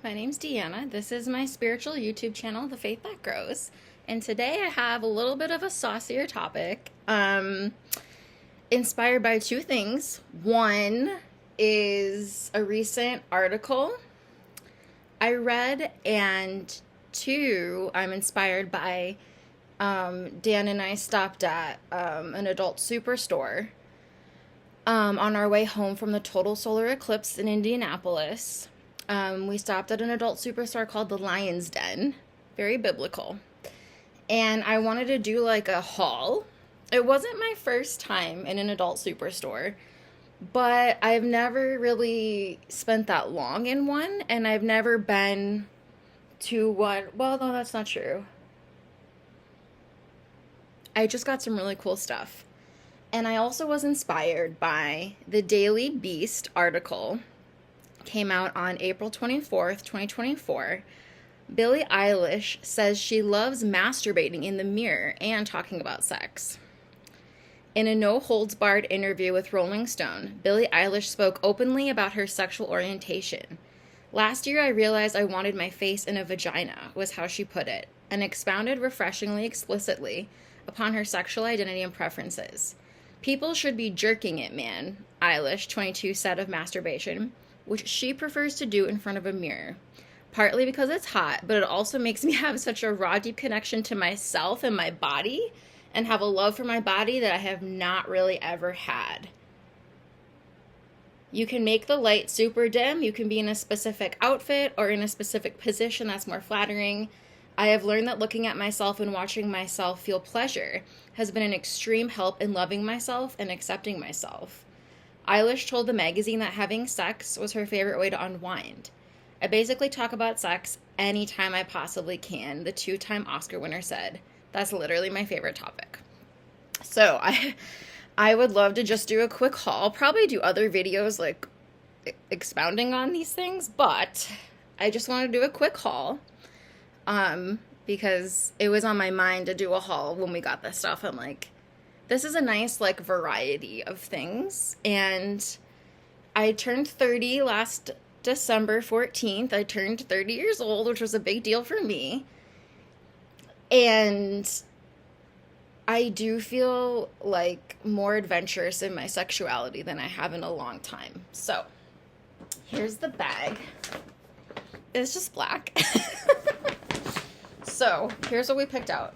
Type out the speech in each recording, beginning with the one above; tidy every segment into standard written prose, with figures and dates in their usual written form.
My name's Deanna. This is my spiritual YouTube channel, The Faith That Grows. And today I have a little bit of a saucier topic, inspired by two things. One is a recent article I read, and two, I'm inspired by Dan and I stopped at an adult Superstore on our way home from the total solar eclipse in Indianapolis. We stopped at an adult superstore called the Lion's Den. Very biblical. And I wanted to do like a haul. It wasn't my first time in an adult superstore, but I've never really spent that long in one, and I've never been to one. Well, no, that's not true. I just got some really cool stuff. And I also was inspired by the Daily Beast article. Came out on April 24th, 2024. Billie Eilish says she loves masturbating in the mirror and talking about sex. In a no-holds-barred interview with Rolling Stone, Billie Eilish spoke openly about her sexual orientation. Last year I realized I wanted my face in a vagina, was how she put it, and expounded refreshingly explicitly upon her sexual identity and preferences. People should be jerking it, man, Eilish, 22, said of masturbation, which she prefers to do in front of a mirror. Partly because it's hot, but it also makes me have such a raw, deep connection to myself and my body, and have a love for my body that I have not really ever had. You can make the light super dim, you can be in a specific outfit or in a specific position that's more flattering. I have learned that looking at myself and watching myself feel pleasure has been an extreme help in loving myself and accepting myself. Eilish told the magazine that having sex was her favorite way to unwind. I basically talk about sex anytime I possibly can, the two-time Oscar winner said. That's literally my favorite topic. So I would love to just do a quick haul, probably do other videos like expounding on these things, but I just want to do a quick haul because it was on my mind to do a haul when we got this stuff. I'm like, this is a nice, like, variety of things. And I turned 30 last December 14th. I turned 30 years old, which was a big deal for me. And I do feel, like, more adventurous in my sexuality than I have in a long time. So, here's the bag. It's just black. So, here's what we picked out.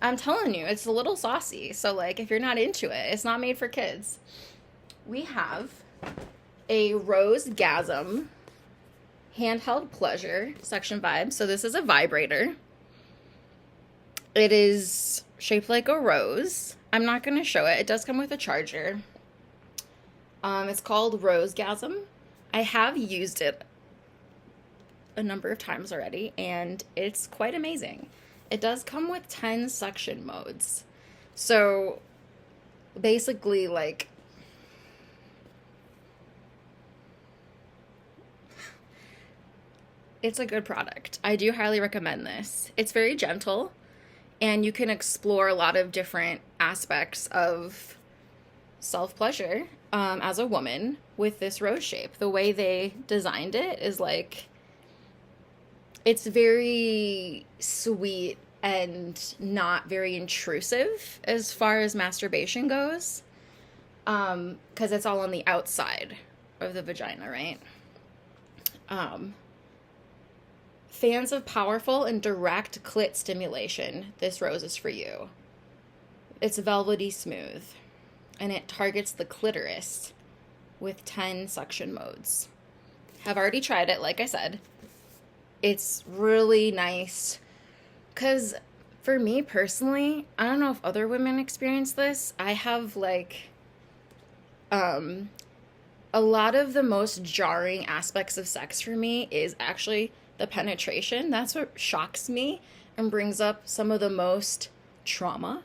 I'm telling you, it's a little saucy. So, like, if you're not into it, it's not made for kids. We have a Rosegasm handheld pleasure section vibe. So this is a vibrator. It is shaped like a rose. I'm not going to show it. It does come with a charger. It's called Rosegasm. I have used it a number of times already, and it's quite amazing. It does come with 10 suction modes. So basically, like, it's a good product. I do highly recommend this. It's very gentle, and you can explore a lot of different aspects of self-pleasure as a woman with this rose shape. The way they designed it is like, it's very sweet and not very intrusive as far as masturbation goes, because it's all on the outside of the vagina, right? Fans of powerful and direct clit stimulation, this rose is for you. It's velvety smooth, and it targets the clitoris with 10 suction modes. Have already tried it, like I said. It's really nice, because for me personally, I don't know if other women experience this. I have, like, a lot of the most jarring aspects of sex for me is actually the penetration. That's what shocks me and brings up some of the most trauma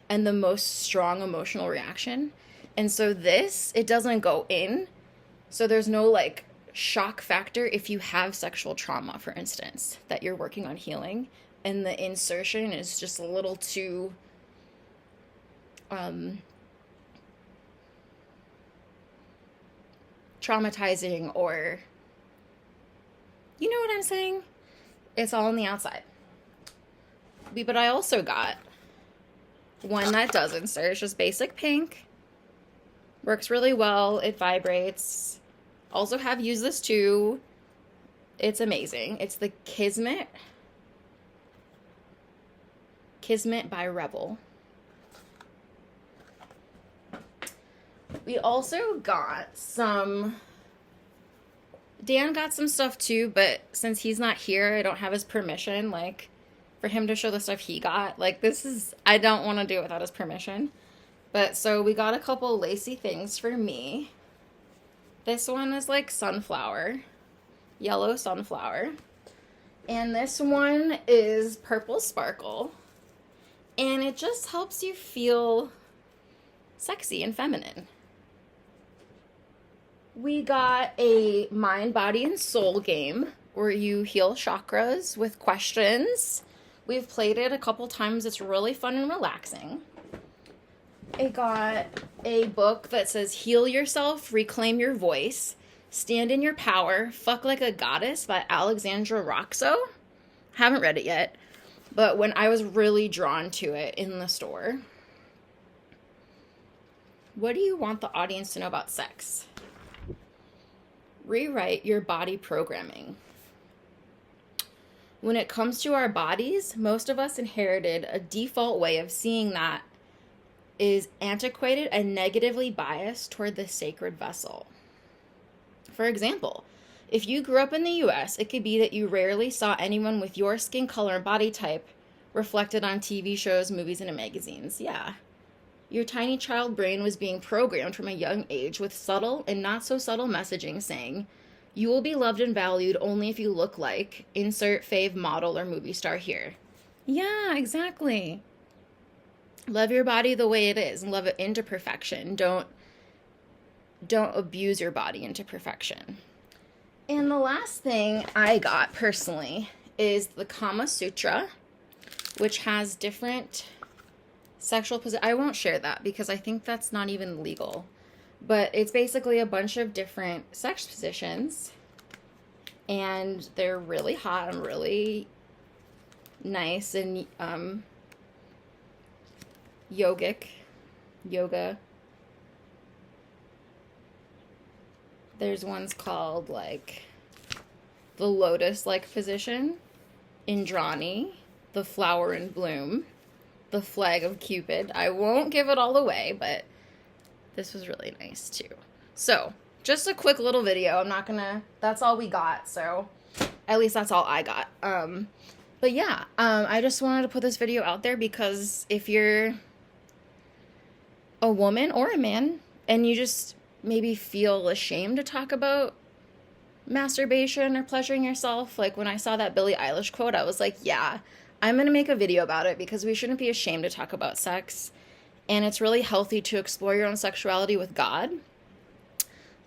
and the most strong emotional reaction. And so this, it doesn't go in. So there's no, like, shock factor if you have sexual trauma, for instance, that you're working on healing, and the insertion is just a little too traumatizing or, you know what I'm saying? It's all on the outside. But I also got one that does insert. It's just basic pink. Works really well. It vibrates. Also have used this too. It's amazing. It's the Kismet by Rebel. We also got some, Dan got some stuff too, but since he's not here, I don't have his permission, like, for him to show the stuff he got. Like, this is, I don't want to do it without his permission. But, so we got a couple lacy things for me. This one is like sunflower, yellow sunflower. And this one is purple sparkle. And it just helps you feel sexy and feminine. We got a mind, body, and soul game where you heal chakras with questions. We've played it a couple times. It's really fun and relaxing. I got a book that says Heal Yourself, Reclaim Your Voice, Stand in Your Power, Fuck Like a Goddess by Alexandra Roxo. Haven't read it yet, but when I was really drawn to it in the store. What do you want the audience to know about sex? Rewrite your body programming. When it comes to our bodies, most of us inherited a default way of seeing that is antiquated and negatively biased toward the sacred vessel. For example, if you grew up in the US, it could be that you rarely saw anyone with your skin color and body type reflected on TV shows, movies, and in magazines. Yeah. Your tiny child brain was being programmed from a young age with subtle and not so subtle messaging saying, you will be loved and valued only if you look like insert fave model or movie star here. Yeah, exactly. Love your body the way it is and love it into perfection. Don't abuse your body into perfection. And the last thing I got personally is the Kama Sutra, which has different sexual positions. I won't share that because I think that's not even legal. But it's basically a bunch of different sex positions. And they're really hot and really nice and yoga. There's ones called like the lotus-like position, Indrani, the flower in bloom, the flag of Cupid. I won't give it all away, but this was really nice too. So, just a quick little video. I'm not gonna, that's all we got, so at least that's all I got. But yeah, I just wanted to put this video out there because if you're a woman or a man and you just maybe feel ashamed to talk about masturbation or pleasuring yourself, like when I saw that Billie Eilish quote, I was like, yeah, I'm gonna make a video about it because we shouldn't be ashamed to talk about sex. And it's really healthy to explore your own sexuality with God.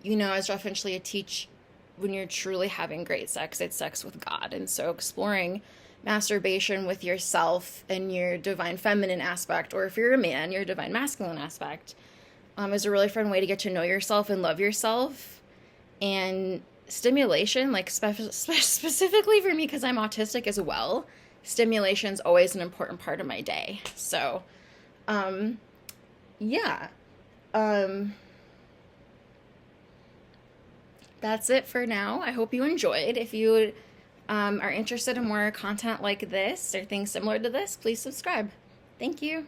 You know, as eventually I teach, when you're truly having great sex, it's sex with God. And so exploring masturbation with yourself and your divine feminine aspect, or if you're a man, your divine masculine aspect, is a really fun way to get to know yourself and love yourself. And stimulation, like specifically for me because I'm autistic as well, stimulation is always an important part of my day. So, yeah. That's it for now. I hope you enjoyed. If you are interested in more content like this or things similar to this, please subscribe. Thank you.